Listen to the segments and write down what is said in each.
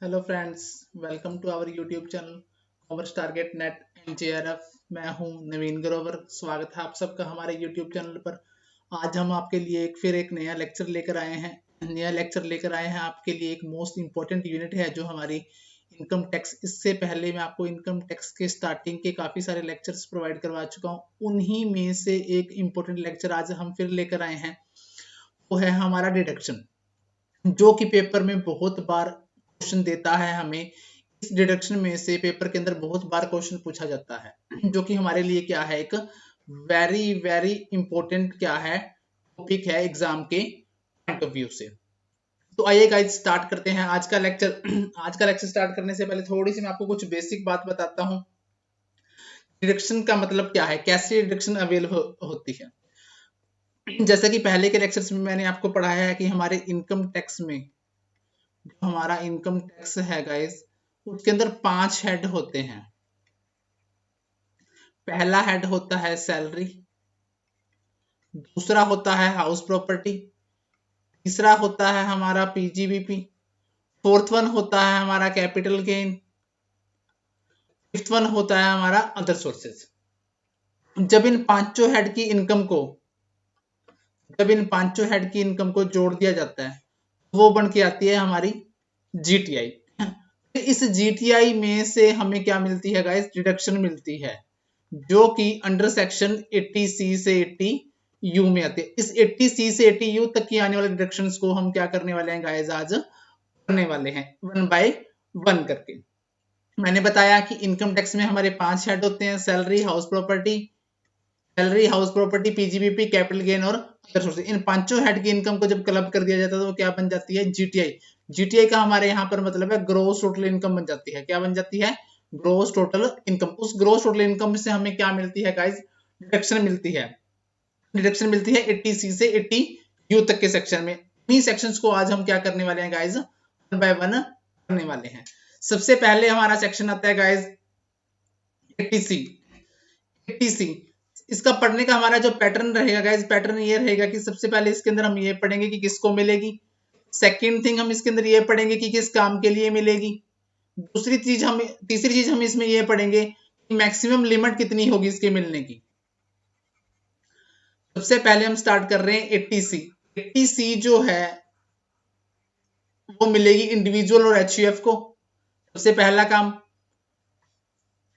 Hello friends, welcome to our YouTube channel commerce target NET and JRF. मैं हूं नवीन ग्रोवर। स्वागत है आप सबका हमारे यूट्यूब चैनल पर। आज हम आपके लिए एक नया लेक्चर लेकर आए हैं। आपके लिए एक मोस्ट इम्पोर्टेंट यूनिट है जो हमारी इनकम टैक्स। इससे पहले मैं आपको इनकम टैक्स के स्टार्टिंग के काफ़ी सारे लेक्चर्स प्रोवाइड करवा चुका हूँ। उन्हीं में से एक इम्पोर्टेंट लेक्चर आज हम फिर लेकर आए हैं, वो है हमारा डिडक्शन, जो कि पेपर में बहुत बार क्वेश्चन देता है हमें। इस डिडक्शन में से पेपर के अंदर बहुत बार क्वेश्चन पूछा जाता है, जो कि हमारे लिए क्या है, एक वेरी वेरी इंपॉर्टेंट क्या है, टॉपिक है एग्जाम के पॉइंट ऑफ व्यू से। तो आइए गाइस स्टार्ट करते हैं आज का लेक्चर। आज का लेक्चर स्टार्ट करने से पहले थोड़ी सी मैं आपको कुछ बेसिक बात बताता हूँ। डिडक्शन का मतलब क्या है, कैसे डिडक्शन अवेलेबल होती है। जैसा कि पहले के लेक्चर्स में मैंने आपको पढ़ाया है कि हमारे इनकम टैक्स में, जो हमारा इनकम टैक्स है गाइस, उसके अंदर 5 हेड होते हैं। पहला हेड होता है सैलरी, दूसरा होता है हाउस प्रॉपर्टी, तीसरा होता है हमारा पीजीबीपी, फोर्थ वन होता है हमारा कैपिटल गेन, फिफ्थ वन होता है हमारा अदर सोर्सेज। जब इन पांचों हेड की इनकम को जोड़ दिया जाता है, वो बन के आती है हमारी जीटीआई। इस जीटीआई में से हमें क्या मिलती है गाइस, डिडक्शन मिलती है, जो कि अंडर सेक्शन 80C से 80U में आती है। इस 80C से 80U तक की आने वाले डिडक्शंस को हम क्या करने वाले हैं गाइस, आज करने वाले हैं वन बाय वन करके। मैंने बताया कि इनकम टैक्स में हमारे 5 हेड होते हैं, salary, house property, PGBP, capital gain और अदर सोर्सेज। इन पांचों हेड की इनकम को जब क्लब कर दिया जाता है तो क्या बन जाती है, जीटीआई। जीटीआई का हमारे यहाँ पर मतलब है ग्रोस टोटल इनकम बन जाती है। क्या बन जाती है, ग्रोस टोटल इनकम। उस ग्रोस टोटल इनकम से हमें क्या मिलती है गाइस, डिडक्शन मिलती है। 80C से 80U तक के सेक्शन में। इन्हीं सेक्शंस को आज हम क्या करने वाले हैं गाइस, वन बाय वन करने वाले हैं। सबसे पहले हमारा सेक्शन आता है गाइस 80C। 80C इसका पढ़ने का हमारा जो पैटर्न रहेगा गाइस, पैटर्न ये रहेगा कि सबसे पहले इसके अंदर हम ये पढ़ेंगे कि किसको मिलेगी। सेकंड थिंग हम इसके अंदर ये पढ़ेंगे कि किस काम के लिए मिलेगी। तीसरी चीज हम इसमें ये पढ़ेंगे कि मैक्सिमम लिमिट कितनी होगी इसके मिलने की। सबसे पहले हम स्टार्ट कर रहे हैं 80C। 80C जो है वो मिलेगी इंडिविजुअल और एचयूएफ को। सबसे पहला काम,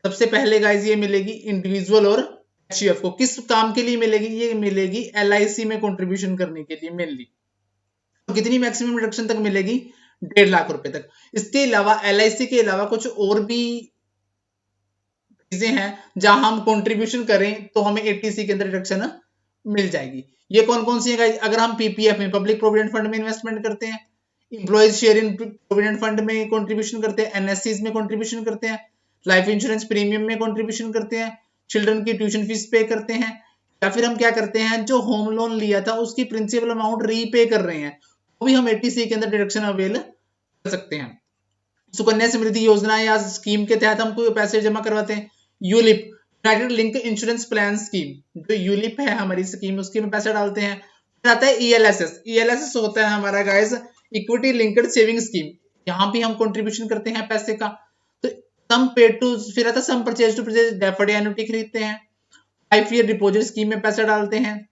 सबसे पहले गाइस ये मिलेगी इंडिविजुअल और एचयूएफ को। किस काम के लिए मिलेगी, ये मिलेगी एलआईसी में कंट्रीब्यूशन करने के लिए मेनली। तो कितनी मैक्सिमम डिडक्शन तक मिलेगी, 1.5 लाख रुपए तक। इसके अलावा एलआईसी के अलावा कुछ और भी चीजें हैं जहां हम कंट्रीब्यूशन करें तो हमें 80C के अंदर डिडक्शन मिल जाएगी। ये कौन कौन सी है गाइस, अगर हम पीपीएफ में, पब्लिक प्रोविडेंट फंड में इन्वेस्टमेंट करते हैं, employees share in provident fund में कंट्रीब्यूशन करते हैं, एनएससीज में कंट्रीब्यूशन करते हैं, लाइफ इंश्योरेंस प्रीमियम में कंट्रीब्यूशन करते हैं, चिल्ड्रन की ट्यूशन फीस पे करते हैं, या फिर हम क्या करते हैं, जो होम लोन लिया था उसकी प्रिंसिपल अमाउंट रीपे कर रहे हैं, वो भी हम 80C के अंदर डिडक्शन अवेल कर सकते हैं। सुकन्या समृद्धि योजना या स्कीम के तहत हमको पैसे जमा करवाते हैं। ULIP, United link insurance plan scheme, जो यूलिप है हमारी स्कीम, उसके में पैसा डालते हैं। फिर आता है ईएलएसएस। ईएलएसएस होता है हमारा guys equity linked saving scheme. यहाँ भी हम कंट्रीब्यूशन करते हैं पैसे का। तो सम पेड टू, फिर आता है some purchase to purchase, deferred annuity खरीदते हैं। 5 ईयर डिपॉजिट स्कीम में पैसा डालते हैं।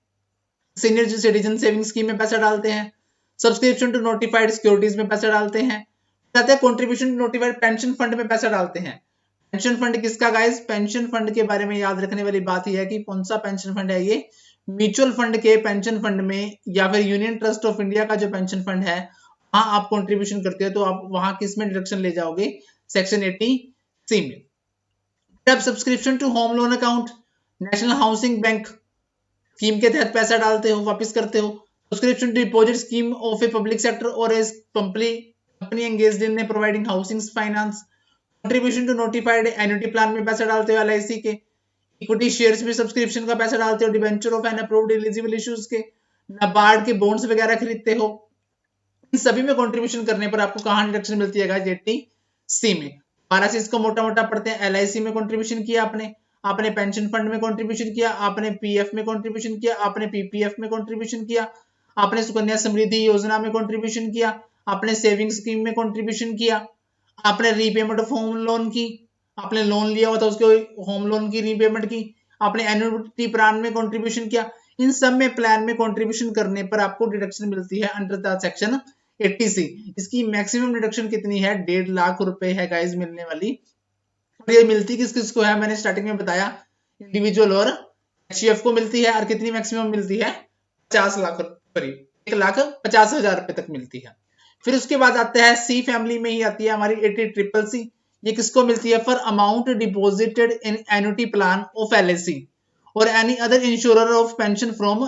सीनियर सिटीजन सेविंग स्कीम में पैसा डालते हैं। सब्सक्रिप्शन टू नोटिफाइड सिक्योरिटीज में पैसा डालते हैं। Contribution to notified pension fund में पैसा डालते हैं। पेंशन फंड किसका गाइस, पेंशन फंड के बारे में याद रखने वाली बात यह है कि कौन सा पेंशन फंड है, ये म्यूचुअल फंड के पेंशन फंड में या फिर यूनियन ट्रस्ट ऑफ इंडिया का जो पेंशन फंड है, वहां आप कंट्रीब्यूशन करते हो तो आप वहां किस में डिडक्शन ले जाओगे, सेक्शन 80C में। अब subscription to home loan account, national housing bank scheme के तहत पैसा डालते हो, वापस करते हो। Subscription deposit scheme of a public sector और a company engaged in providing housing finance. Contribution to notified annuity plan में पैसा डालते हो एलआईसी के। इक्विटी शेयर्स में सब्सक्रिप्शन का पैसा डालते हो, debenture of an approved eligible issues के, नाबार्ड के बॉन्ड्स वगैरह खरीदते हो। इन सभी में कंट्रीब्यूशन करने पर आपको कहां डिडक्शन मिलती है गाइस, 80C में। 12 से इसको मोटा मोटा पढ़ते हैं। एलआईसी में कंट्रीब्यूशन किया आपने, आपने पेंशन फंड में कंट्रीब्यूशन किया, आपने पीएफ में कंट्रीब्यूशन किया, आपने पीपीएफ में कंट्रीब्यूशन किया, आपने सुकन्या समृद्धि योजना में कंट्रीब्यूशन किया, आपने सेविंग स्कीम में कंट्रीब्यूशन किया, आपने रीपेमेंट ऑफ होम लोन की, आपने लोन लिया हुआ था उसके होम लोन की रीपेमेंट की, आपने एन्युटी प्लान में कंट्रीब्यूशन किया, इन सब में प्लान में कंट्रीब्यूशन करने पर आपको डिडक्शन मिलती है अंडर द सेक्शन 80C। इसकी मैक्सिमम डिडक्शन कितनी है? 1.5 लाख रुपए है गाइस मिलने वाली। ये मिलती किस किस को है? मैंने स्टार्टिंग में बताया, इंडिविजुअल और एचयूएफ को मिलती है। और कितनी मैक्सिमम मिलती है? 50 लाख, करीब 1,50,000 रुपए तक मिलती है। फिर उसके बाद आता है सी फैमिली में ही आती है हमारी 80CCC। ये किसको मिलती है? For amount deposited in annuity plan of LIC और any other insurer of pension from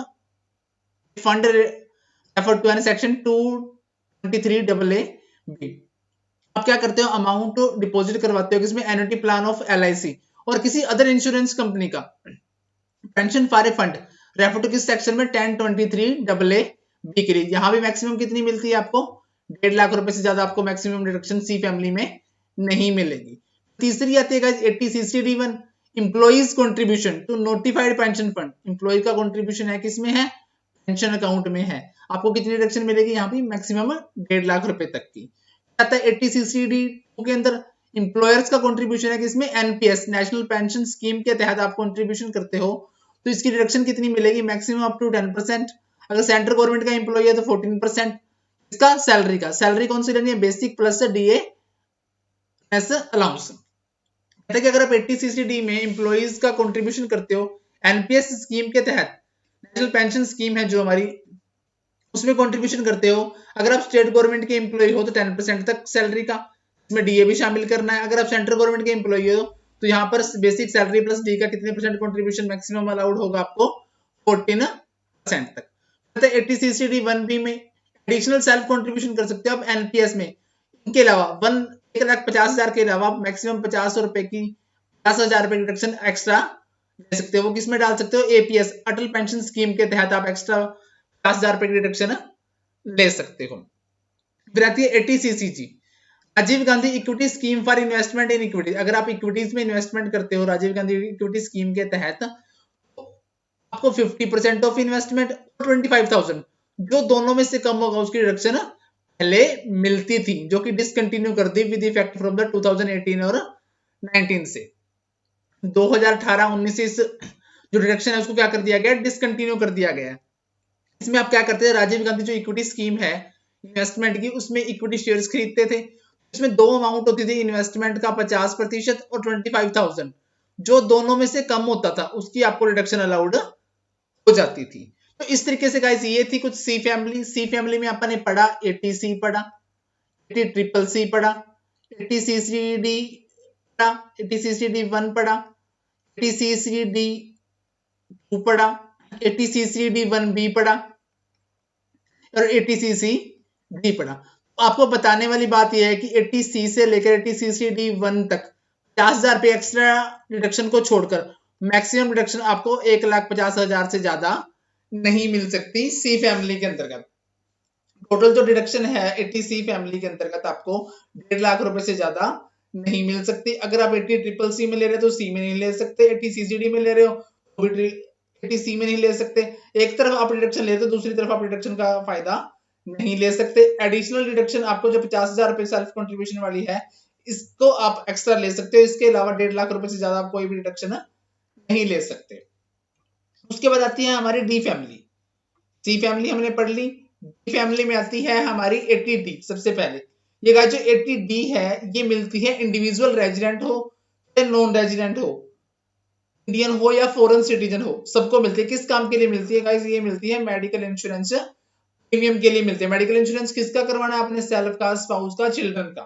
fund refer to an section 223AA B. आप क्या करते हो? अमाउंट डिपॉजिट करवाते हो किसमें? एन्युटी प्लान ऑफ एलआईसी और किसी अदर इंश्योरेंस कंपनी का pension for a fund refer to किस सेक्शन में? 1023AA बी के लिए। यहां भी मैक्सिमम कितनी मिलती है आपको? 1.5 लाख रुपए से ज्यादा आपको मैक्सिमम डिडक्शन सी फैमिली में नहीं मिलेगी। तीसरी आती है 80CCD1 employees contribution to notified pension fund. Employee का कंट्रीब्यूशन है किसमें है? पेंशन अकाउंट में है। आपको कितनी डिडक्शन मिलेगी? यहाँ पे मैक्सिमम 1.5 लाख रुपए तक की। आता है 80CCD के अंदर इंप्लॉयर्स का कंट्रीब्यूशन है किसमें? एनपीएस नेशनल पेंशन स्कीम के तहत आप कंट्रीब्यूशन करते हो तो इसकी डिडक्शन कितनी मिलेगी? Maximum up to 10%। अगर सेंट्रल गवर्नमेंट का इंप्लॉय है तो 14%। इसका सैलरी का, सैलरी कौन सी लेनी है? Basic plus DA S allowance. कहते हैं कि अगर आप 80CCD में इंप्लॉइज का कंट्रीब्यूशन करते हो एनपीएस स्कीम के तहत, नेशनल पेंशन स्कीम है जो हमारी, उसमें कंट्रीब्यूशन करते हो, अगर आप स्टेट गवर्नमेंट के एम्प्लॉय हो तो 10% तक सैलरी का, इसमें डीए भी शामिल करना है। अगर आप सेंट्रल गवर्नमेंट के एम्प्लॉय हो तो यहाँ पर बेसिक सैलरी प्लस डी का कितने परसेंट कंट्रीब्यूशन मैक्सिमम अलाउड होगा आपको? 14% तक। 80CCD1B में एडिशनल सेल्फ कंट्रीब्यूशन कर सकते हो आप एनपीएस में। इनके अलावा 1,50,000 के अलावा मैक्सिमम 50,000 रुपए की डिडक्शन एक्स्ट्रा ले सकते हो। वो किसमें डाल सकते हो? एपीएस अटल पेंशन स्कीम के तहत आप एक्स्ट्रा 50,000 रुपए की डिडक्शन ले सकते हो। फिर आती है 80CCG Rajiv Gandhi equity scheme for investment in equity. अगर आप इक्विटीज में इन्वेस्टमेंट करते हो राजीव गांधी इक्विटी स्कीम के तहत तो आपको 50% ऑफ इन्वेस्टमेंट और 25,000 जो दोनों में से कम होगा उसकी डिडक्शन पहले मिलती थी, जो कि डिसकंटिन्यू कर दी विद इफेक्ट फ्रॉम द 2018 और 19 से। 2018-19 से इस जो डिडक्शन है उसको क्या कर दिया गया? डिसकंटिन्यू कर दिया गया है। इसमें आप क्या करते हैं? राजीव गांधी जो इक्विटी स्कीम है इन्वेस्टमेंट की, उसमें इक्विटी शेयर्स खरीदते थे। इसमें दो अमाउंट होती थी इन्वेस्टमेंट का, 50% और 25,000। जो दोनों में से कम होता था उसकी आपको रिडक्शन अलाउड हो जाती थी। तो इस तरीके से गाइस ये थी कुछ सी फैमिली। सी फैमिली में अपन ने पढ़ा 80C पढ़ा, 80CCC पढ़ा, 80CCD पढ़ा, 80CCD1 पढ़ा, 80CCD2 पढ़ा, 80CCD1B पढ़ा और 80CCD पढ़ा। तो आपको बताने वाली बात यह है कि 80C से लेकर 80CCD1 तक 50,000 रुपए एक्स्ट्रा डिडक्शन को छोड़कर मैक्सिमम डिडक्शन आपको 1,50,000 से ज्यादा नहीं मिल सकती सी फैमिली के अंतर्गत। टोटल जो डिडक्शन है 80C फैमिली के अंतर्गत आपको 1.5 लाख रुपए से ज्यादा नहीं मिल सकती। अगर आप 80CCC में ले रहे हो तो सी में नहीं ले सकते, 80CCD में ले रहे हो तो भी 80C में नहीं ले सकते। एक तरफ आप डिडक्शन ले रहे हो दूसरी तरफ आप डिडक्शन का फायदा नहीं ले सकते। एडिशनल डिडक्शन आपको जो 50,000 रुपए सेल्फ कंट्रीब्यूशन वाली है इसको आप एक्स्ट्रा ले सकते हो। इसके अलावा 1.5 लाख रुपए से ज्यादा आप कोई भी डिडक्शन नहीं ले सकते। उसके बाद आती है हमारी डी फैमिली। सी फैमिली हमने पढ़ ली। डी फैमिली में आती है हमारी 80D। सबसे पहले ये गाइस जो 80D है ये मिलती है इंडिविजुअल रेजिडेंट हो या नॉन रेजिडेंट हो, इंडियन हो या फॉरेन सिटीजन हो, सबको मिलती है। किस काम के लिए मिलती है गाइस? ये मिलती है मेडिकल इंश्योरेंस प्रीमियम के लिए मिलती है। मेडिकल इंश्योरेंस किसका करवाना है? अपने सेल्फ का, स्पाउस का, चिल्ड्रन का।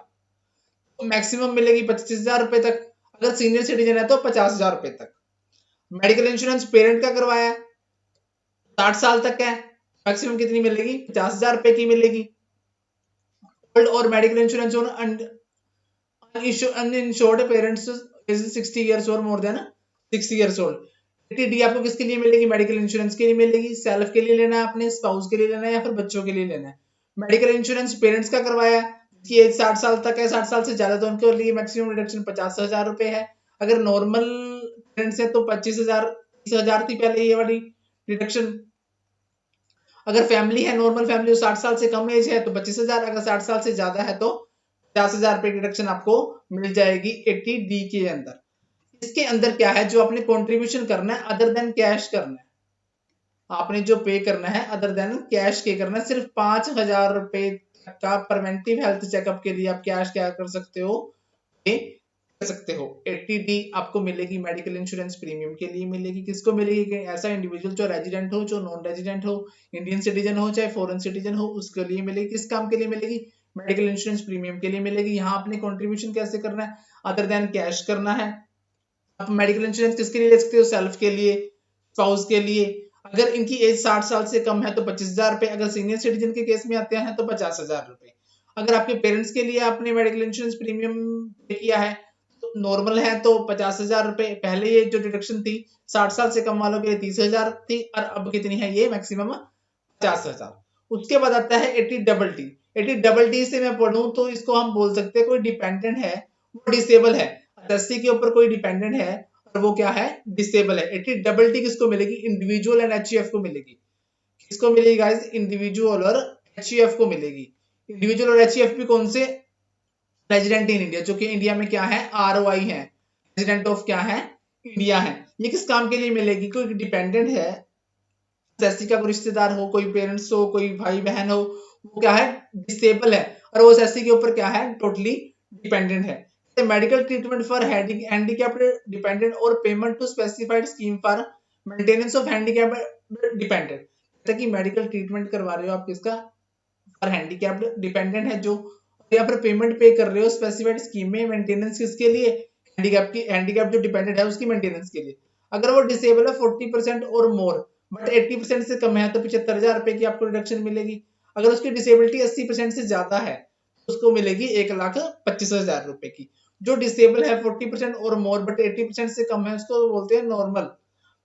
तो मैक्सिमम मिलेगी 25,000 रुपए तक। अगर सीनियर सिटीजन है तो 50,000 रुपए तक। मेडिकल इंश्योरेंस पेरेंट का करवाया 60 साल तक है, मैक्सिमम कितनी मिलेगी? 50,000 रुपए की मिलेगी। ओल्ड और medical insurance uninsured parents is 60 years और more than 60 years old. 80D आपको किसके लिए मिलेगी? मेडिकल इंश्योरेंस के लिए मिलेगी। सेल्फ के लिए लेना है, अपने स्पाउस के लिए लेना है या फिर बच्चों के लिए लेना है। मेडिकल इंश्योरेंस पेरेंट्स का करवाया कि एज 60 साल तक है, 60 साल से ज्यादा तो उनके लिए मैक्सिमम रिडक्शन 50,000 रुपए है। अगर नॉर्मल पेरेंट्स है तो 25,000 30,000 थी पहले ये वाली रिडक्शन। अगर फैमिली है नॉर्मल फैमिली 60 साल से कम एज है तो 25,000, अगर 60 साल से ज्यादा है तो 50,000 रुपए की डिडक्शन आपको मिल जाएगी 80D के अंदर। इसके अंदर क्या है, जो आपने कंट्रीब्यूशन करना है अदर देन कैश करना है, आपने जो पे करना है अदर देन कैश के करना है, सिर्फ 5,000 रुपए का प्रिवेंटिव हेल्थ चेकअप के लिए आप कैश क्या कर सकते हो, पे कर सकते हो। 80D आपको मिलेगी मेडिकल इंश्योरेंस प्रीमियम के लिए मिलेगी। किसको मिलेगी, ऐसा इंडिविजुअल जो रेजिडेंट हो, जो नॉन रेजिडेंट हो, इंडियन सिटीजन हो चाहे फॉरेन सिटीजन हो, उसके लिए मिलेगी। किस काम के लिए मिलेगी, मेडिकल इंश्योरेंस प्रीमियम के लिए मिलेगी। यहाँ आपने कॉन्ट्रीब्यूशन कैसे करना है, अदर देन कैश करना है। आप मेडिकल इंश्योरेंस किसके लिए ले सकते हो, सेल्फ के लिए, स्पाउस के लिए। अगर इनकी एज 60 साल से कम है तो 25,000 रुपए, अगर सीनियर सिटीजन के केस में आते हैं तो 50,000 रुपए। अगर आपके पेरेंट्स के लिए आपने मेडिकल इंश्योरेंस प्रीमियम पे किया है तो नॉर्मल है तो 50,000 रुपए। पहले ये जो डिडक्शन थी 60 साल से कम वालों के लिए 30,000 थी, और अब कितनी है, ये मैक्सिमम 50,000। उसके बाद आता है 80DD। 80DD से मैं पढ़ूं तो इसको हम बोल सकते हैं कोई डिपेंडेंट है वो डिसेबल है, 80 के ऊपर कोई डिपेंडेंट है और वो क्या है, डिसेबल है। 80DD किसको मिलेगी, इंडिविजुअल एंड एचईएफ को मिलेगी। किसको मिलेगी गाइस, इंडिविजुअल और एचईएफ को मिलेगी। इंडिविजुअल और एचईएफ भी कौन से, रेजिडेंट इन इंडिया, जो कि इंडिया में क्या है, आरओआई है, रेजिडेंट ऑफ क्या है, इंडिया है। ये किस काम के लिए मिलेगी, कोई डिपेंडेंट है, जैसे का कोई रिश्तेदार हो, कोई पेरेंट्स हो, कोई भाई बहन हो, वो क्या है, डिसेबल है और वो एससी के ऊपर क्या है, टोटली डिपेंडेंट है। Medical treatment for handicapped dependent और payment to specified scheme for maintenance of handicapped dependent. ताकि मेडिकल ट्रीटमेंट करवा रहे हो आप किसका, फॉर हैंडीकैप्ड डिपेंडेंट है जो, या फिर पेमेंट पे कर रहे हो स्पेसिफाइड स्कीम में, मेंटेनेंस किसके लिए, हैंडीकैप जो डिपेंडेंट है उसकी मेंटेनेंस के लिए। अगर वो डिसेबल है 40% और मोर बट 80% से कम है तो 75,000 रुपए की आपको रिडक्शन मिलेगी। अगर उसकी डिसेबिलिटी 80% से ज्यादा है तो उसको मिलेगी 1,25,000 रुपए की। जो डिसेबल है 40% और मोर बट 80% से कम है उसको बोलते हैं नॉर्मल,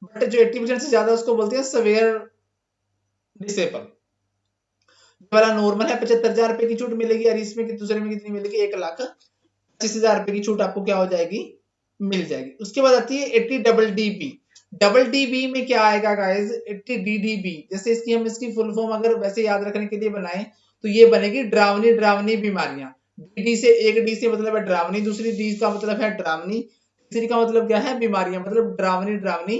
बट जो 80% से ज्यादा उसको बोलते हैं सवेयर डिसेबल। वाला नॉर्मल है 75,000 रुपए की छूट मिलेगी, और इसमें दूसरे में कितनी मिलेगी, 1,25,000 रुपए की छूट आपको क्या हो जाएगी, मिल जाएगी। उसके बाद आती है 80DD। डबल डीबी में क्या आएगा गाइस, 80DDB। जैसे इसकी हम इसकी फुल फॉर्म अगर वैसे याद रखने के लिए बनाए तो ये बनेगी ड्रावनी ड्रावनी बीमारियां। डी से, एक डी से मतलब है ड्रावनी, दूसरी डी का मतलब है ड्रावनी, तीसरी का मतलब क्या है, बीमारियां, मतलब ड्रावनी ड्रावनी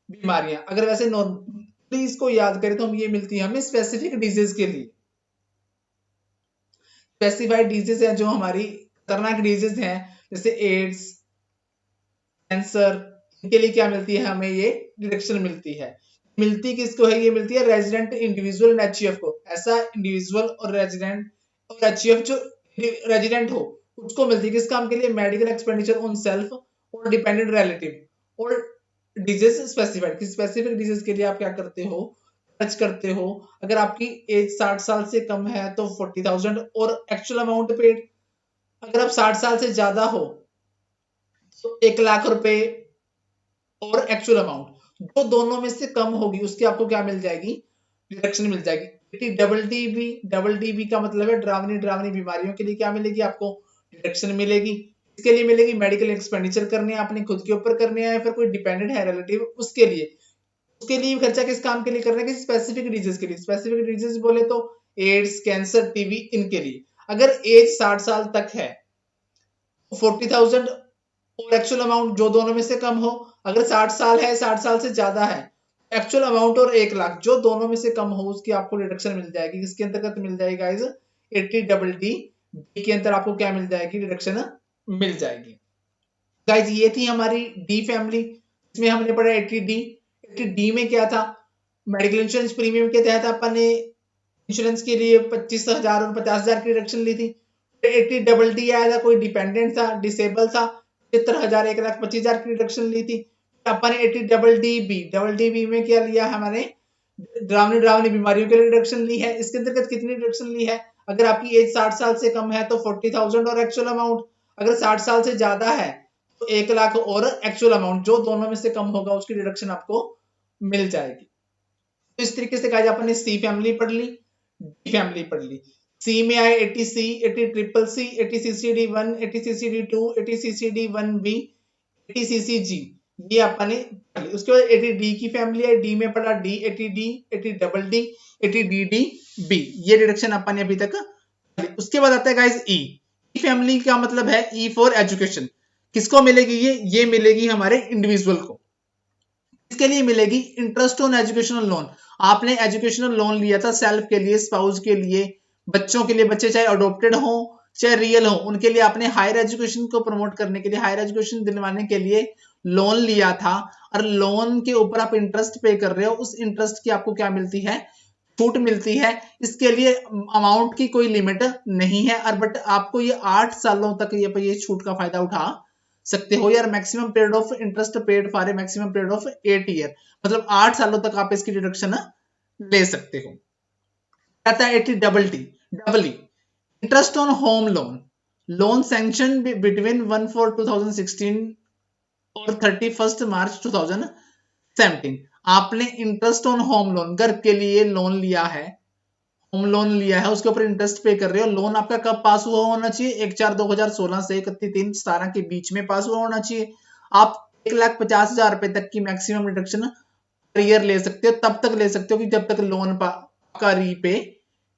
बीमारियां। अगर वैसे नॉर्मली इसको याद करें तो हम ये मिलती है हमें स्पेसिफिक डिजीज के लिए। स्पेसिफाइड डिजीज है जो हमारी खतरनाक डिजीज हैं, जैसे एड्स, कैंसर, इनके लिए क्या मिलती है हमें, ये डिडक्शन मिलती है। मिलती किसको है, ये मिलती है रेजिडेंट, इंडिविजुअल एंड एचईएफ को। ऐसा इंडिविजुअल और रेजिडेंट और एचईएफ जो रेजिडेंट हो उसको मिलती है। किस काम के लिए, मेडिकल एक्सपेंडिचर ऑन सेल्फ और डिपेंडेंट रिलेटिव और डिजीज स्पेसिफाइड। किस स्पेसिफिक डिजीज के लिए आप क्या करते हो, खर्च करते हो। अगर आपकी एज 60 साल से कम है तो 40,000 और एक्चुअल अमाउंट पेड। अगर आप 60 साल से ज्यादा हो तो 1,00,000 रुपए और एक्चुअल अमाउंट, जो दोनों में से कम होगी उसकी आपको क्या मिल जाएगी, डिडक्शन मिल जाएगी। डबल डीबी का मतलब है ड्रावनी ड्रावनी बीमारियों के लिए क्या मिलेगी, आपको डिडक्शन मिलेगी। इसके लिए मिलेगी मेडिकल एक्सपेंडिचर करने हैं आपने खुद के ऊपर करने हैं, फिर कोई डिपेंडेंट है रिलेटिव उसके लिए। उसके लिए खर्चा किस काम के लिए करना है, किसी स्पेसिफिक डिजीज के लिए। स्पेसिफिक डिजीज बोले तो एड्स, कैंसर, टीबी, इनके लिए। अगर एज 60 साल तक है 40,000 और एक्चुअल अमाउंट जो दोनों में से कम हो। अगर 60 साल है, 60 साल से ज्यादा है, एक्चुअल अमाउंट और 1,00,000 जो दोनों में से कम हो उसकी आपको डिडक्शन मिल जाएगी। किसके अंतर्गत मिल जाएगी गाइस, 80DD के अंदर आपको क्या मिल जाएगी, डिडक्शन मिल जाएगी। गाइस ये थी हमारी डी फैमिली, इसमें हमने पढ़ा 80D। 80D में क्या था, मेडिकल इंश्योरेंस प्रीमियम के तहत अपन ने इंश्योरेंस के लिए 25,000 और 50,000 की डिडक्शन ली थी। 80DD आया था, कोई डिपेंडेंट था, डिसेबल था, 75,000 1,25,000 की डिडक्शन ली थी। अपन ने 80DD में क्या लिया, हमारे ड्रावनी ड्रावनी बीमारियों के लिए डिडक्शन ली है। इसके अंतर्गत कितनी डिडक्शन ली है, अगर आपकी एज 60 साल से कम है तो 40,000 और एक्चुअल अमाउंट। अगर 60 साल से ज्यादा है तो 1,00,000 और एक्चुअल अमाउंट, जो दोनों में से कम होगा उसकी डिडक्शन आपको मिल जाएगी। तो इस तरीके से गाइस अपन ने सी फैमिली पढ़ ली, डी फैमिली पढ़ ली। सी में आए 80C, 80CCC, 80CCD1, 80CCD2, 80CCD1B, 80CCG, ये अपन ने पढ़ी। उसके बाद 80D की फैमिली है, डी में पढ़ा डी, 80D, 80DD, 80DDB, ये डिडक्शन अपन ने अभी तक पढ़ी। उसके बाद आता है गाइस ई। फैमिली का मतलब है ई फॉर एजुकेशन। किसको मिलेगी ये मिलेगी हमारे इंडिविजुअल को। इसके लिए मिलेगी इंटरेस्ट ऑन एजुकेशनल लोन। आपने एजुकेशनल लोन लिया था सेल्फ के लिए, स्पाउस के लिए, बच्चों के लिए, बच्चे चाहे अडोप्टेड हो चाहे रियल हो, उनके लिए आपने हायर एजुकेशन को प्रमोट करने के लिए, हायर एजुकेशन दिलवाने के लिए लोन लिया था, और लोन के ऊपर आप इंटरेस्ट पे कर रहे हो। उस इंटरेस्ट की आपको क्या मिलती है, छूट मिलती है। इसके लिए अमाउंट की कोई लिमिट नहीं है, और बट आपको ये 8 सालों तक ये छूट का फायदा उठा सकते हो यार। Maximum period of interest paid for a maximum period of 8 year, मतलब 8 सालों तक आप इसकी डिडक्शन ले सकते हो। कहता है 80 double E interest on home loan. Loan sanction between 1/4/2016 और 31 मार्च 2017। आपने इंटरेस्ट ऑन होम लोन, घर के लिए लोन लिया है, होम लोन लिया है, उसके ऊपर इंटरेस्ट पे कर रहे हो। लोन आपका कब पास हुआ होना चाहिए, 1/4/2016 से 31/3/17 के बीच में पास हुआ होना चाहिए। आप 1,50,000 रुपए तक की मैक्सिमम रिडक्शन पर ईयर ले सकते हो, तब तक ले सकते हो कि जब तक लोन का रीपे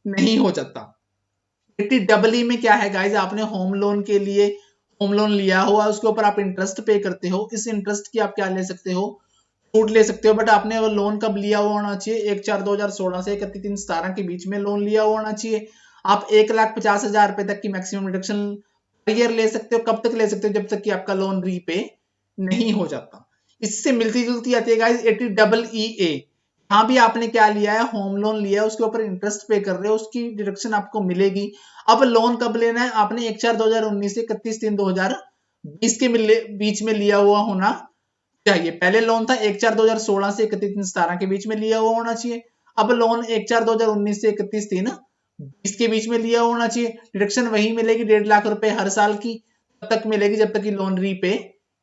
नहीं हो जाता। 80 डबल ई में क्या है गाइज, आपने होम लोन के लिए होम लोन लिया हुआ, उसके ऊपर आप इंटरेस्ट पे करते हो। इस इंटरेस्ट की आप क्या ले सकते हो, छूट ले सकते हो। बट आपने वो लोन कब लिया हुआ होना चाहिए, 1/4/2016 से 31/3/17 के बीच में लोन लिया हुआ होना चाहिए। आप 1,50,000 रुपए तक की मैक्सिमम रिडक्शन पर ईयर ले सकते हो। कब तक ले सकते हो, जब तक कि आपका लोन रीपे नहीं हो जाता। इससे मिलती जुलती आती है गाइज 80 डबल ई ए। यहाँ भी आपने क्या लिया है, होम लोन लिया है, उसके ऊपर इंटरेस्ट पे कर रहे हो, उसकी डिडक्शन आपको मिलेगी। अब लोन कब लेना है, आपने 1/4/2019 से 31/3/2020 के बीच में लिया हुआ होना चाहिए। पहले लोन था 1/4/2016 से 31/17 के बीच में लिया हुआ होना चाहिए। अब लोन 1/4/2019 से 31/3/20 के बीच में लिया होना चाहिए। डिडक्शन वही मिलेगी 1.5 लाख रुपए हर साल की, तब तक मिलेगी जब तक कि लोन रीपे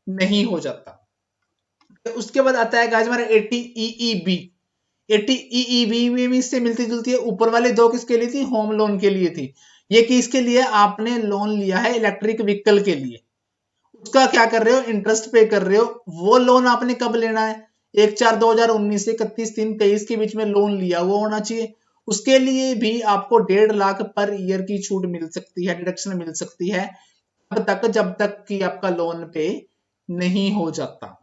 नहीं हो जाता। उसके बाद आता है गाइस हमारा 80 ईईबी। 80 ईईबी में भी इससे मिलती जुलती है। ऊपर वाले दो किसके लिए थी, होम लोन के लिए थी। ये किसके लिए, आपने लोन लिया है इलेक्ट्रिक व्हीकल के लिए, उसका क्या कर रहे हो, इंटरेस्ट पे कर रहे हो। वो लोन आपने कब लेना है, 1/4/2019 से 31/3/23 के बीच में लोन लिया हुआ होना चाहिए। उसके लिए भी आपको 1.5 लाख पर ईयर की छूट मिल सकती है, डिडक्शन मिल सकती है, तब तक जब तक कि आपका लोन पे नहीं हो जाता।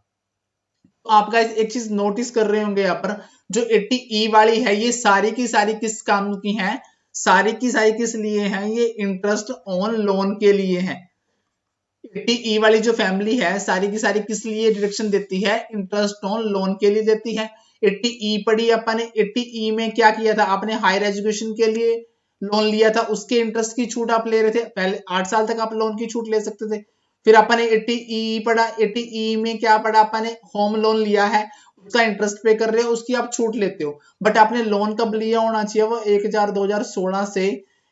आप गाइस एक चीज नोटिस कर रहे होंगे यहाँ पर, जो 80 ई वाली है, ये सारी की सारी किस काम की है, सारी की सारी किस लिए है, ये इंटरेस्ट ऑन लोन के लिए है। 80 ई वाली जो फैमिली है, सारी की सारी किस लिए डिडक्शन देती है, इंटरेस्ट ऑन लोन के लिए देती है। 80 ई पढ़ी अपन ने, 80 ई में क्या किया था, आपने हायर एजुकेशन के लिए लोन लिया था, उसके इंटरेस्ट की छूट आप ले रहे थे। पहले 8 साल तक आप लोन की छूट ले सकते थे। फिर अपन ने 80 ई पढ़ा, 80 ई में क्या पढ़ा, अपन ने होम लोन लिया है, उसका इंटरेस्ट पे कर रहे हो, उसकी आप छूट लेते हो। बट आपने लोन कब लिया होना चाहिए, वो 1/4/2016 से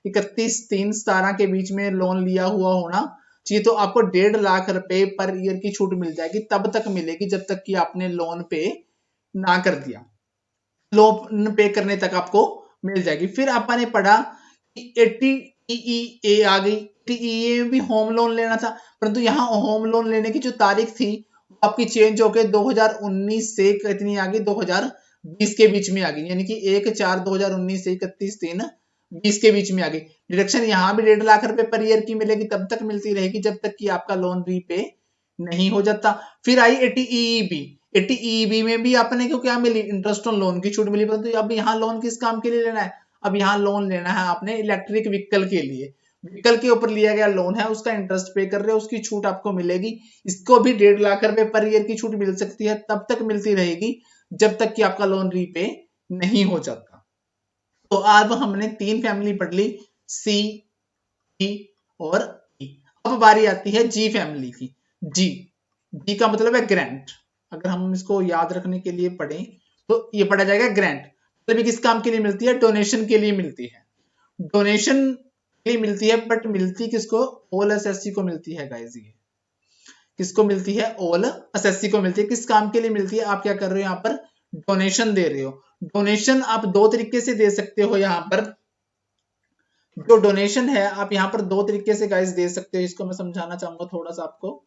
31/3/17 के बीच में लोन लिया हुआ होना चाहिए। तो आपको 1.5 लाख रुपए पर ईयर की छूट मिल जाएगी, तब तक मिलेगी जब तक कि आपने लोन पे ना कर दिया। लोन पे करने तक आपको मिल जाएगी। फिर आपने पढ़ा कि 80 ई आ गई, 80 में भी होम लोन लेना था, परंतु यहाँ होम लोन लेने की जो तारीख थी वो आपकी चेंज होकर 2019 से कितनी आ गई, 2020 के बीच में आ गई, यानी कि 1/4/2019 से 31/3/20 के बीच में आ गई। डिडक्शन यहाँ भी 1.5 लाख रुपए पर ईयर की मिलेगी, तब तक मिलती रहेगी जब तक कि आपका लोन रीपे नहीं हो जाता। फिर आई 80 ईईबी। 80 ईईबी में भी आपने को क्या मिली, इंटरेस्ट ऑन लोन की छूट मिली, परंतु अब यहाँ लोन किस काम के लिए लेना है, अब यहाँ लोन लेना है आपने इलेक्ट्रिक व्हीकल के लिए। व्हीकल के ऊपर लिया गया लोन है, उसका इंटरेस्ट पे कर रहे हो, उसकी छूट आपको मिलेगी। इसको भी 1.5 लाख रुपए पर ईयर की छूट मिल सकती है, तब तक मिलती रहेगी जब तक कि आपका लोन रीपे नहीं हो जाता। तो अब हमने 3 फैमिली पढ़ ली, सी, ई और ई। अब बारी आती है जी फैमिली की। जी, जी का मतलब है ग्रांट। अगर हम इसको याद रखने के लिए पढ़ें तो ये पढ़ा जाएगा ग्रांट। मतलब किस काम के लिए मिलती है, डोनेशन के लिए मिलती है। डोनेशन के लिए मिलती है, बट मिलती किसको, ऑल एसएससी को मिलती है गाइस। ये किसको मिलती है, ऑल एसएससी को मिलती है। किस काम के लिए मिलती है, आप क्या कर रहे हो, यहाँ पर डोनेशन दे रहे हो। डोनेशन आप 2 तरीके से दे सकते हो। यहाँ पर जो डोनेशन है आप यहाँ पर 2 तरीके से गाइस दे सकते हो, इसको मैं समझाना चाहूंगा थोड़ा सा आपको।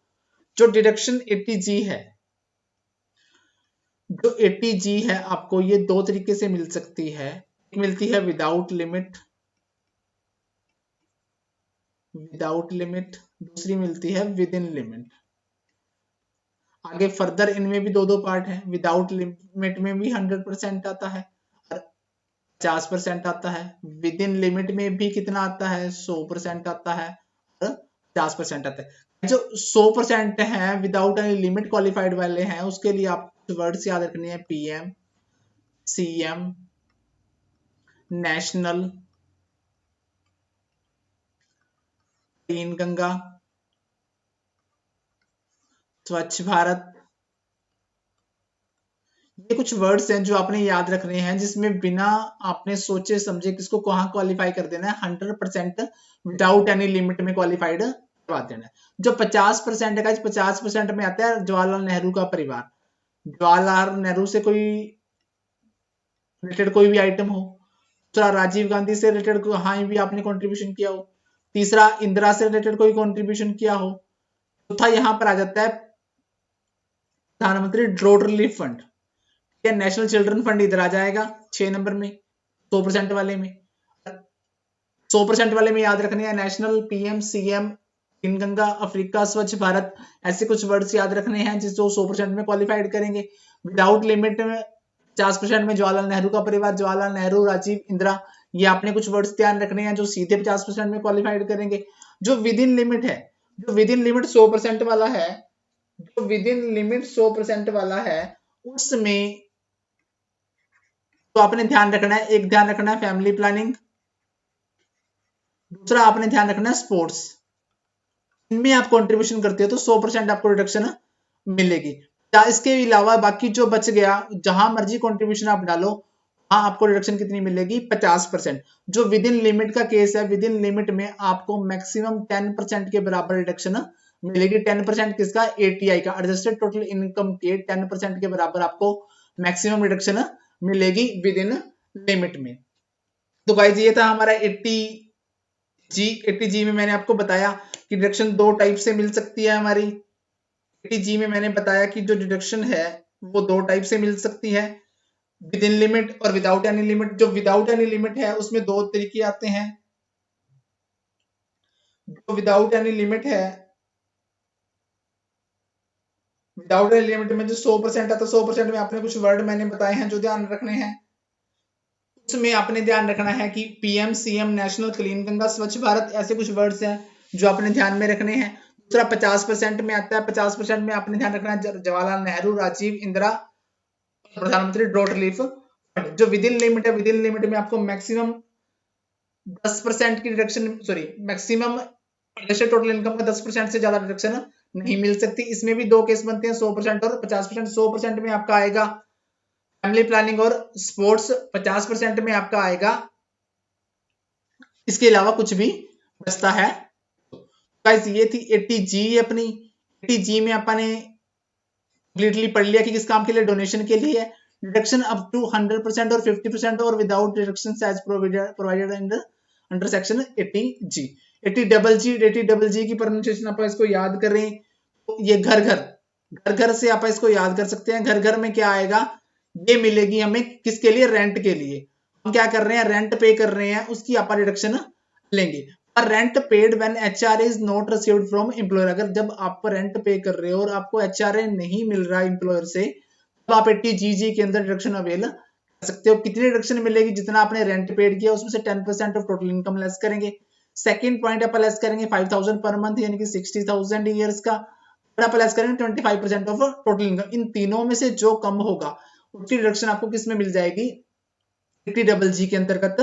जो डिडक्शन 80G है, जो 80G है, आपको ये 2 तरीके से मिल सकती है। एक मिलती है विदाउट लिमिट, विदाउट लिमिट, दूसरी मिलती है विद इन लिमिट। आगे फर्दर इनमें भी दो दो पार्ट हैं। विदाउट लिमिट में भी 100% आता है और 50% आता है। विद इन लिमिट में भी कितना आता है, 100% आता है और 50% आता है। जो 100% है विदाउट एनी लिमिट क्वालिफाइड वाले हैं, उसके लिए आपको वर्ड्स याद रखनी है, PM, CM, national, clean Ganga, स्वच्छ भारत। ये कुछ वर्ड्स हैं जो आपने याद रखने हैं, जिसमें बिना आपने सोचे समझे किसको कहाँ क्वालिफाई कर देना है, 100% विदाउट एनी लिमिट में क्वालिफाइड करवा देना है। जो 50% है, 50% में आता है जवाहरलाल नेहरू का परिवार। जवाहरलाल नेहरू से कोई रिलेटेड कोई भी आइटम हो। दूसरा, राजीव गांधी से रिलेटेड हाँ भी आपने कंट्रीब्यूशन किया हो। तीसरा, इंदिरा से रिलेटेड कोई कंट्रीब्यूशन किया हो। चौथा, यहाँ पर आ जाता है प्रधानमंत्री drought relief fund. National children fund इधर आ जाएगा 6 नंबर में, 100% वाले में। 100% वाले में याद रखने हैं national, PM, CM, clean Ganga, Africa, स्वच्छ भारत। ऐसे कुछ वर्ड्स याद रखने हैं जिसको 100% में क्वालिफाइड करेंगे। विदाउट लिमिट में 50% में जवाहरलाल नेहरू का परिवार, जवाहरलाल नेहरू, राजीव, इंदिरा। ये आपने कुछ वर्ड्स ध्यान रखने हैं जो सीधे 50% में क्वालिफाइड करेंगे। जो विद इन लिमिट है, जो विद इन लिमिट 100% वाला है, जो विद इन लिमिट 100% वाला है, उसमें तो आपने ध्यान रखना है, एक ध्यान रखना है फैमिली प्लानिंग, दूसरा आपने ध्यान रखना है स्पोर्ट्स। इनमें आप कंट्रीब्यूशन करते हो तो 100% आपको रिडक्शन मिलेगी। या इसके अलावा बाकी जो बच गया, जहां मर्जी कंट्रीब्यूशन आप डालो, वहां आपको रिडक्शन कितनी मिलेगी, 50%। जो विद इन लिमिट का केस है, विद इन लिमिट में आपको मैक्सिमम 10% के बराबर रिडक्शन मिलेगी। 10% किसका, एटीआई का, एडजस्टेड टोटल इनकम के 10% के बराबर आपको मैक्सिमम रिडक्शन मिलेगी विद इन लिमिट में। तो गाइस ये था हमारा 80G में मैंने आपको बताया कि डिडक्शन दो टाइप से मिल सकती है हमारी। 80G में मैंने बताया कि जो डिडक्शन है वो दो टाइप से मिल सकती है, विद इन लिमिट और विदाउट एनी लिमिट। जो विदाउट एनी लिमिट है उसमें दो तरीके आते हैं। जो विदाउट एनी लिमिट है, विदाउट एनी लिमिट में जो 100% आता है, 100% में आपने कुछ वर्ड मैंने बताए हैं जो ध्यान रखने हैं। उसमें आपने ध्यान रखना है कि PM, CM, national, clean Ganga, स्वच्छ भारत, ऐसे कुछ वर्ड्स हैं जो आपने ध्यान में रखने हैं। दूसरा 50% में आता है, 50% में आपने ध्यान रखना है जवाहरलाल नेहरू, राजीव, इंदिरा, प्रधानमंत्री ड्रॉट रिलीफ फंड। जो विद इन लिमिट है, विद इन लिमिट में आपको मैक्सिमम 10% की reduction, sorry maximum total income का 10% से ज्यादा रिडक्शन नहीं मिल सकती। इसमें भी दो केस बनते हैं, 100% और 50%। 100% में आपका आएगा फैमिली प्लानिंग और स्पोर्ट्स, 50% में आपका आएगा इसके अलावा कुछ भी बचता है। गाइस ये थी 80G अपनी। 80G में अपने कंप्लीटली पढ़ लिया कि किस काम के लिए, डोनेशन के लिए। डिडक्शन अप टू 100% और 50% और without deduction as provided under section 80G। 80G की प्रोनाउंसिएशन आप इसको याद करें तो ये घर घर से आप इसको याद कर सकते हैं। घर घर में क्या आएगा, ये मिलेगी हमें किसके लिए, रेंट के लिए। हम क्या कर रहे हैं, रेंट पे कर रहे हैं, उसकी आप डिडक्शन लेंगे। और rent paid when HRA is not received from employer. अगर जब आप रेंट पे कर रहे हो और आपको एचआरए नहीं मिल रहा एम्प्लॉयर से, तो आप 80G के अंदर डिडक्शन अवेल कर सकते हो। कितनी डिडक्शन मिलेगी, जितना आपने रेंट पेड किया उसमें से 10% ऑफ टोटल इनकम लेस करेंगे। सेकंड पॉइंट आप लेस करेंगे 5000 पर मंथ, यानी कि 60,000 ईयर्स का। और आप लेस करेंगे 25% ऑफ टोटल इनकम। इन तीनों में से जो कम होगा उसकी डिडक्शन आपको किस में मिल जाएगी, 80G के अंतर्गत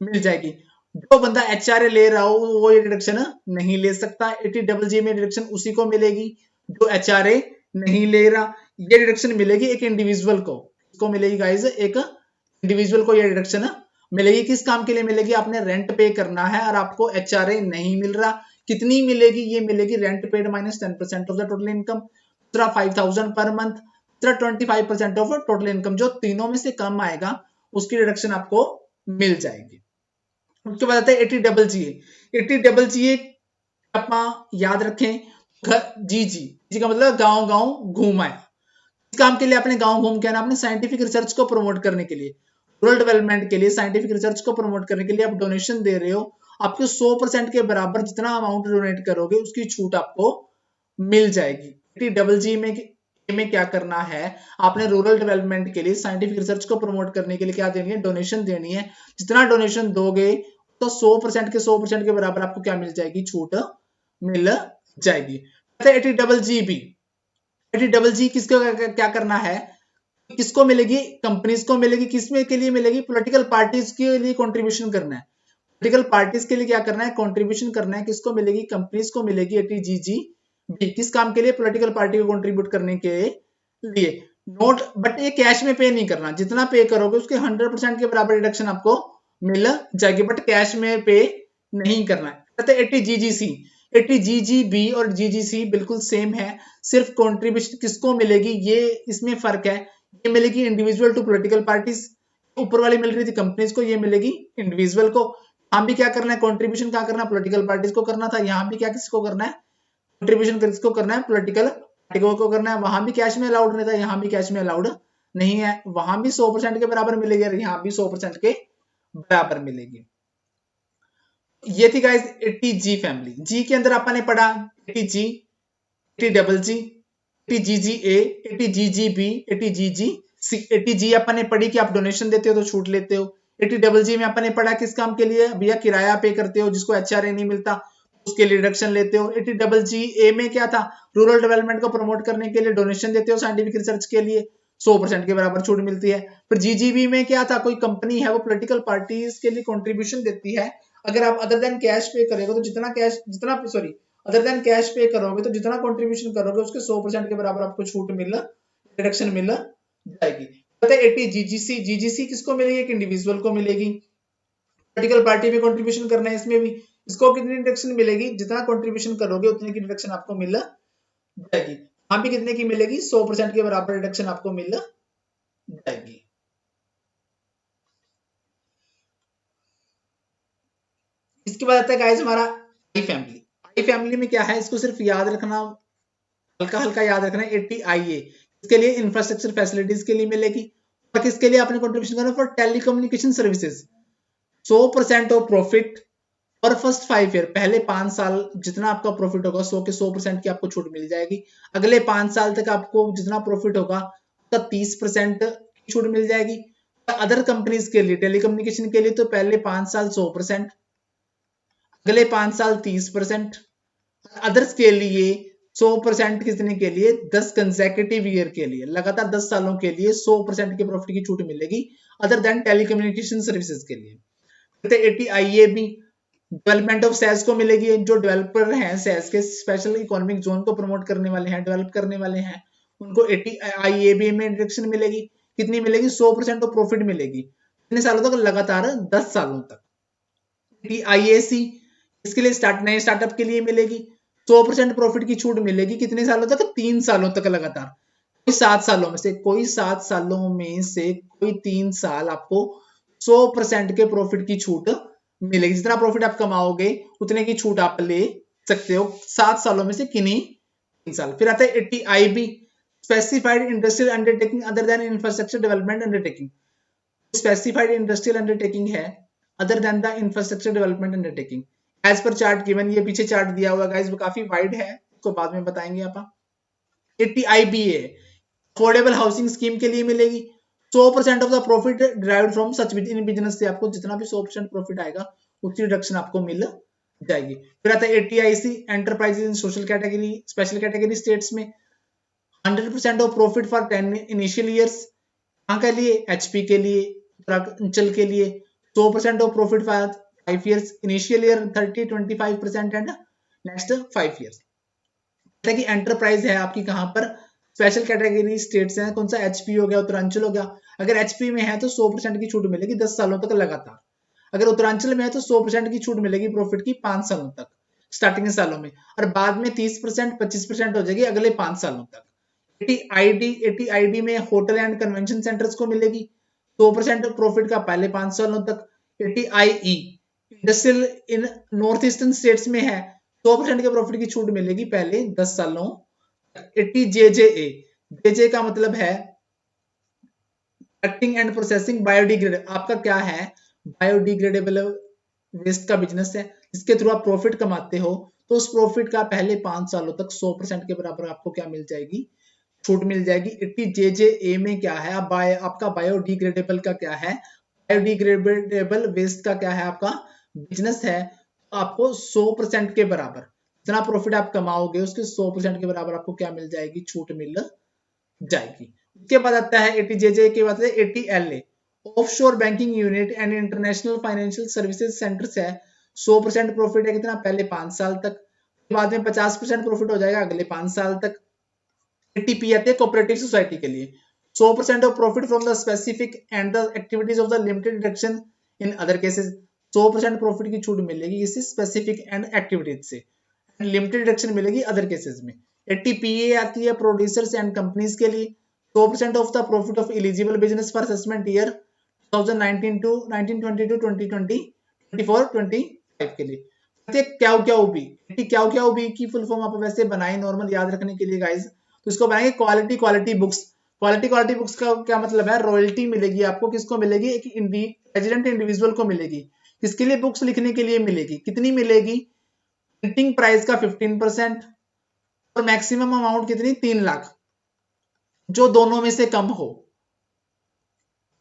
मिल जाएगी। जो बंदा एचआरए ले रहा हो वो ये डिडक्शन नहीं ले सकता। 80G में डिडक्शन उसी को मिलेगी जो एचआरए नहीं ले रहा। ये डिडक्शन मिलेगी एक इंडिविजुअल को। इसको मिलेगी गाइस, एक इंडिविजुअल को ये डिडक्शन मिलेगी। किस काम के लिए मिलेगी, आपने रेंट पे करना है और आपको एचआरए नहीं मिल रहा। कितनी मिलेगी, ये मिलेगी rent paid minus 10% of the total income. दूसरा 5000 पर मंथ, दूसरा 25% ऑफ टोटल इनकम। जो तीनों में से कम आएगा उसकी डिडक्शन आपको मिल जाएगी। उसके बाद आता है 80G। 80G आप याद रखें, जी का मतलब गांव गांव घूम आया। इस काम के लिए अपने गांव घूम के आना, अपने साइंटिफिक रिसर्च को प्रमोट करने के लिए, रूरल डेवलपमेंट के लिए, साइंटिफिक रिसर्च को प्रमोट करने के लिए आप डोनेशन दे रहे हो। आपको 100% के बराबर जितना अमाउंट डोनेट करोगे उसकी छूट आपको मिल जाएगी। में क्या करना है, आपने रूरल डेवलपमेंट के लिए साइंटिफिक रिसर्च को प्रमोट करने के लिए क्या देनी है, डोनेशन देनी है। जितना डोनेशन दोगे तो 100% के बराबर आपको क्या मिल जाएगी, छूट मिल जाएगी। 80GG किसको क्या करना है, किसको मिलेगी, कंपनीज को मिलेगी। किसमें के लिए मिलेगी, पॉलिटिकल पार्टीज के लिए कंट्रीब्यूशन करना है। पॉलिटिकल पार्टीज के लिए क्या करना है, कंट्रीब्यूशन करना है। किसको मिलेगी, कंपनीज को मिलेगी 80GG। किस काम के लिए, पॉलिटिकल पार्टी को कंट्रीब्यूट करने के लिए। नोट बट ये कैश में पे नहीं करना, जितना पे करोगे उसके 100% के बराबर डिडक्शन आपको मिल जाएगी, बट कैश में पे नहीं करना है। कहते हैं 80GGC 80GGB और GGC बिल्कुल सेम है, सिर्फ कंट्रीब्यूशन किसको मिलेगी ये इसमें फर्क है। ये मिलेगी इंडिविजुअल टू पॉलिटिकल पार्टीज, ऊपर वाली मिल रही थी कंपनीज को, ये मिलेगी इंडिविजुअल को। यहाँ भी क्या करना है, कंट्रीब्यूशन क्या करना है, पॉलिटिकल पार्टीज को करना था। यहाँ भी क्या किसको करना है, कंट्रीब्यूशन किसको करना है, पॉलिटिकल पार्टी को करना है। वहां भी कैश में अलाउड नहीं था, यहाँ भी कैश में अलाउड नहीं है। वहां भी 100% के बराबर मिलेगी और यहाँ भी 100% के बराबर मिलेगी। ये थी गाइस 80G फैमिली। जी के अंदर आपने पढ़ा 80G, 80GG, 80GGA, 80GGB, 80GGC। 80G आपने पढ़ी कि आप डोनेशन देते हो तो छूट लेते हो। 80GG में आपने पढ़ा किस काम के लिए, भैया किराया पे करते हो, जिसको HRA नहीं मिलता उसके लिए रिडक्शन लेते हो। 80GGA में क्या था, रूरल डेवलपमेंट को प्रमोट करने के लिए डोनेशन देते हो, साइंटिफिक रिसर्च के लिए 100% के बराबर छूट मिलती है। फिर GGB में क्या था, कोई कंपनी है वो पॉलिटिकल पार्टीज के लिए कंट्रीब्यूशन देती है। अगर आप अदर देन कैश पे करोगे तो अदर देन कैश पे करोगे तो जितना कंट्रीब्यूशन करोगे उसके 100% के बराबर आपको छूट मिल रिडक्शन मिल जाएगी। 80GGC किसको मिलेगी, एक इंडिविजुअल को मिलेगी। पॉलिटिकल पार्टी में कंट्रीब्यूशन करना है, इसमें भी इसको कितनी डिडक्शन मिलेगी, जितना कंट्रीब्यूशन करोगे उतने की डिडक्शन आपको मिल जाएगी। यहाँ भी कितने की मिलेगी, 100% के बराबर डिडक्शन आपको मिल जाएगी। इसके बाद आता है गाइस हमारा आई फैमिली। आई फैमिली में क्या है, इसको सिर्फ याद रखना, हल्का हल्का याद रखना है। 80IA इसके लिए इंफ्रास्ट्रक्चर फैसिलिटीज के लिए मिलेगी। और किसके लिए आपने कंट्रीब्यूशन करना, for telecommunication services. 100% of profit और फर्स्ट 5 ईयर, पहले 5 साल जितना आपका प्रॉफिट होगा 100% की आपको छूट मिल जाएगी। अगले 5 साल तक आपको जितना प्रॉफिट होगा उसका 30% की छूट मिल जाएगी। अदर कंपनीज के लिए, टेलीकम्युनिकेशन के लिए तो पहले 5 साल 100%, अगले 5 साल 30%, अदर्स के लिए 100% कितने के लिए, 10 कंसेक्यूटिव ईयर के लिए, लगातार 10 सालों के लिए 100% के प्रॉफिट की छूट मिलेगी, अदर देन टेलीकम्युनिकेशन सर्विसेज के लिए। 80IAB डेवलपमेंट ऑफ सेल्स को मिलेगी, जो डेवलपर हैं सेल्स के, स्पेशल इकोनॉमिक जोन को प्रमोट करने वाले हैं, डेवलप करने वाले हैं, उनको 80IAB में डिडक्शन मिलेगी। कितनी मिलेगी, 100% ऑफ प्रॉफिट मिलेगी। कितने सालों तक, लगातार 10 सालों तक। 80IAC इसके लिए नए स्टार्टअप के लिए मिलेगी, 100% प्रॉफिट की छूट मिलेगी। कितने सालों तक, 3 सालों तक लगातार। कोई 7 सालों में से कोई 3 साल आपको 100% के प्रॉफिट की छूट मिलेगी। जितना प्रॉफिट आप कमाओगे उतने की छूट आप ले सकते हो 7 सालों में से किन्हीं 3 साल। फिर आता है 80IB specified industrial undertaking other than infrastructure development undertaking. Specified industrial undertaking है other than the infrastructure development undertaking, as per chart given. ये पीछे चार्ट दिया हुआ गाइस, वो काफी वाइड है, उसको बाद में बताएंगे आप। 80IBA अफोर्डेबल हाउसिंग स्कीम के लिए मिलेगी। 100% of the profit derived from such in business से आपको जितना भी 100% प्रॉफिट आएगा उसकी रिडक्शन आपको मिल जाएगी। फिर आता है 80IC enterprises in social category, special category states में 100% of profit for 10 initial years. कहाँ के लिए, HP के लिए, उत्तरांचल के लिए 100% of profit for 5 years, initial year 30-25% and next 5 years। जैसा कि एंटरप्राइज है आपकी कहां पर, स्पेशल कैटेगरी स्टेट्स हैं, कौन सा, HP हो गया, उत्तरांचल हो गया। अगर HP में है तो 100% की छूट मिलेगी 10 सालों तक लगातार। अगर उत्तरांचल में है तो 100% की छूट मिलेगी प्रॉफिट की 5 सालों तक, स्टार्टिंग सालों में, और बाद में 30% 25% हो जाएगी अगले 5 सालों तक। 80ID में होटल एंड कन्वेंशन सेंटर्स को मिलेगी 100% प्रॉफिट का पहले 5 सालों तक। 80IE इंडस्ट्रियल इन नॉर्थ ईस्टर्न स्टेट्स में है, 100% के प्रॉफिट की छूट मिलेगी पहले 10 सालों। 80JJA का मतलब है कटिंग एंड प्रोसेसिंग बायोडिग्रेडेबल, आपका क्या है, बायोडिग्रेडेबल वेस्ट का बिजनेस है जिसके थ्रू आप प्रॉफिट कमाते हो, तो उस प्रॉफिट का पहले 5 सालों तक 100% के बराबर आपको क्या मिल जाएगी, छूट मिल जाएगी। 80JJA में क्या है, आपका बायोडिग्रेडेबल का क्या है, बायोडिग्रेडेबल वेस्ट का क्या है, आपका बिजनेस है। आपको 100% के बराबर जितना प्रॉफिट आप कमाओगे उसके 100% के बराबर आपको क्या मिल जाएगी, छूट मिल जाएगी। उसके बाद आता है 80JJ के बाद 80LA, offshore banking unit and international financial services centres है। 100% प्रॉफिट है कितना, पहले 5 साल तक, बाद में 50% प्रॉफिट हो जाएगा अगले 5 साल तक। 80P आते हैं कोऑपरेटिव सोसाइटी के लिए, 100% of profit from the specific and the activities of the limited deduction in other cases. 100% profit की छूट मिलेगी इसी स्पेसिफिक एंड एक्टिविटीज से, लिमिटेड डिडक्शन मिलेगी अदर केसेस में। 80PA आती है प्रोड्यूसर्स एंड कंपनीज के लिए, 100% of the profit of eligible business for assessment year 2019 to 1920 to 2020 24 25 के लिए। क्याओ क्याओ बी की फुल फॉर्म आप वैसे बनाए नॉर्मल याद रखने के लिए गाइस, तो इसको बनाएंगे क्वालिटी बुक्स। क्वालिटी बुक्स का क्या मतलब है, रॉयल्टी मिलेगी आपको, किसको मिलेगी, एक रेजिडेंट इंडिविजुअल को मिलेगी। किसके लिए, बुक्स लिखने के लिए मिलेगी। कितनी मिलेगी, प्रिंटिंग प्राइस का 15% और मैक्सिमम अमाउंट कितनी, 3 लाख, जो दोनों में से कम हो।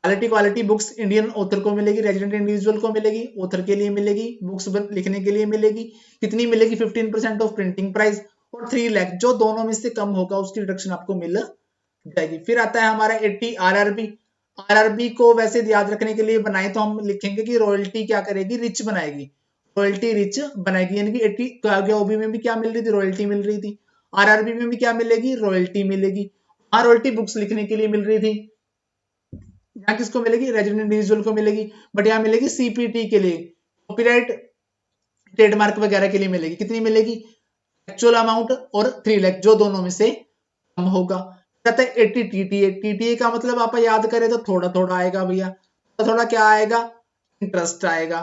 क्वालिटी बुक्स इंडियन ऑथर को मिलेगी, रेजिडेंट इंडिविजुअल को मिलेगी, ऑथर के लिए मिलेगी, बुक्स लिखने के लिए मिलेगी। कितनी मिलेगी, 15% ऑफ प्रिंटिंग प्राइस और 3 लाख, जो दोनों में से कम होगा उसकी रिडक्शन आपको मिल जाएगी। फिर आता है हमारा 80 आरआरबी। आरआरबी को वैसे याद रखने के लिए बनाए तो हम लिखेंगे कि रॉयल्टी क्या करेगी, रिच बनाएगी, रॉयल्टी रिच बनाएगी। यानी कि 80 ओबी में भी क्या मिल रही थी, रॉयल्टी मिल रही थी। आरआरबी में भी क्या मिलेगी, रॉयल्टी मिलेगी। हाँ, रॉयल्टी बुक्स लिखने के लिए मिल रही थी, यहाँ किसको मिलेगी, रेजिडेंट इंडिविजुअल को मिलेगी। बट यहाँ मिलेगी सीपीटी के लिए, कॉपीराइट ट्रेडमार्क वगैरह के लिए मिलेगी। कितनी मिलेगी, एक्चुअल अमाउंट और 3 लाख, जो दोनों में से कम होगा। कहता है 80 टीटीए। टीटीए का मतलब आप याद करें तो थोड़ा थोड़ा आएगा भैया, थोड़ा थोड़ा क्या आएगा, इंटरेस्ट आएगा।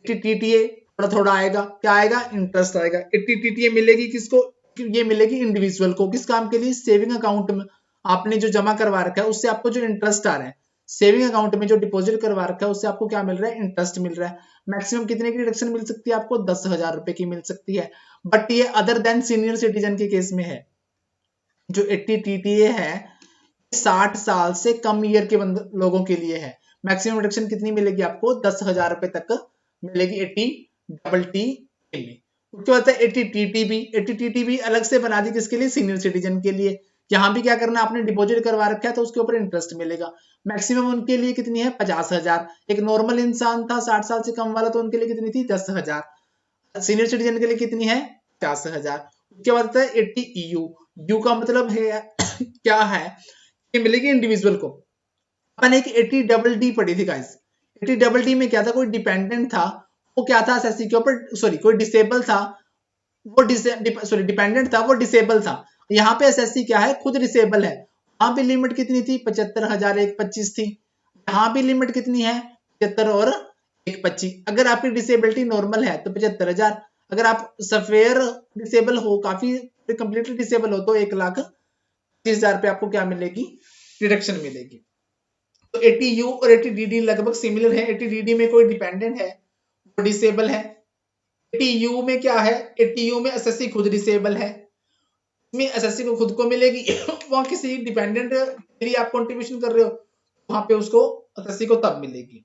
80 टीटीए थोड़ा थोड़ा आएगा, क्या आएगा, इंटरेस्ट आएगा। 80 टीटीए मिलेगी किसको, ये मिलेगी इंडिविजुअल को। किस काम के लिए, सेविंग अकाउंट में आपने जो जमा करवा रखा है उससे आपको जो इंटरेस्ट आ रहा है, सेविंग अकाउंट में जो डिपॉजिट करवा रखा है उससे आपको क्या मिल रहा है, इंटरेस्ट मिल रहा है। मैक्सिमम कितने की रिडक्शन मिल सकती है आपको, 10,000 रुपए की मिल सकती है। बट ये अदर देन सीनियर सिटीजन के केस में है। जो 80 टीटीए है 60 साल से कम ईयर के लोगों के लिए है। मैक्सिमम रिडक्शन कितनी मिलेगी आपको, 10,000 रुपए तक मिलेगी 80 डबल टी के लिए। उसके बाद 80 टीटीबी। 80 टीटीबी अलग से बना दी किसके लिए, सीनियर सिटीजन के लिए। यहाँ भी क्या करना, आपने डिपॉजिट करवा रखा है तो उसके ऊपर इंटरेस्ट मिलेगा। मैक्सिमम उनके लिए कितनी है, 50,000। एक नॉर्मल इंसान था 60 साल से कम वाला, तो उनके लिए कितनी थी, 10,000। सीनियर सिटीजन के लिए कितनी है, 50,000। उसके बाद आता है 80 ईयू। यू का मतलब है क्या है, ये मिलेगी इंडिविजुअल को। अपन एक 80 डबल डी पढ़ी थी गाइस। 80 डबल डी में क्या था, कोई डिपेंडेंट था, वो क्या था, एसएससी के ऊपर, सॉरी कोई डिसेबल था, वो डिपेंडेंट था, वो डिसेबल था। यहाँ पे एसएससी क्या है, खुद डिसेबल है। वहां पे लिमिट कितनी थी, 75,000 एक 25 थी। यहाँ भी लिमिट कितनी है, 75 और एक 25। अगर आपकी डिसेबिलिटी नॉर्मल है तो 75,000। अगर आप सफेयर डिसेबल हो, काफी कंप्लीटली डिसेबल हो, तो 1,25,000 पे आपको क्या मिलेगी, रिडक्शन मिलेगी। तो 80U और 80DD लगभग सिमिलर है। 80DD में कोई डिपेंडेंट है, वो डिसेबल है। 80U में क्या है, 80U में एसएससी खुद डिसेबल है, इसमें एसएससी को खुद को मिलेगी वहां किसी डिपेंडेंट के लिए आप कंट्रीब्यूशन कर रहे हो, वहां पे उसको एसएससी को तब मिलेगी।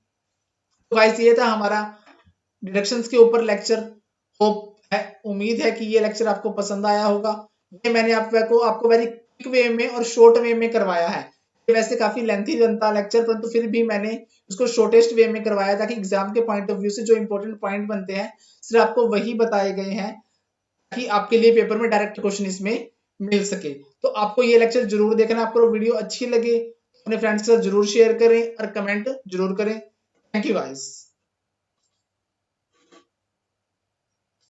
तो गाइस ये था हमारा डिडक्शंस के ऊपर लेक्चर। होप है, उम्मीद है कि ये लेक्चर आपको पसंद आया होगा। ये मैंने आपको वेरी क्विक वे में और शॉर्ट वे में करवाया है। ये वैसे काफी लेंथी बनता लेक्चर, परंतु फिर भी मैंने इसको शॉर्टेस्ट वे में करवाया ताकि एग्जाम के पॉइंट ऑफ व्यू से जो इंपॉर्टेंट पॉइंट बनते हैं सिर्फ आपको वही बताए गए हैं, ताकि आपके लिए पेपर में डायरेक्ट क्वेश्चन इसमें मिल सके। तो आपको ये लेक्चर जरूर देखना। आपको वीडियो अच्छी लगे अपने फ्रेंड्स के साथ जरूर शेयर करें और कमेंट जरूर करें। Thank you guys.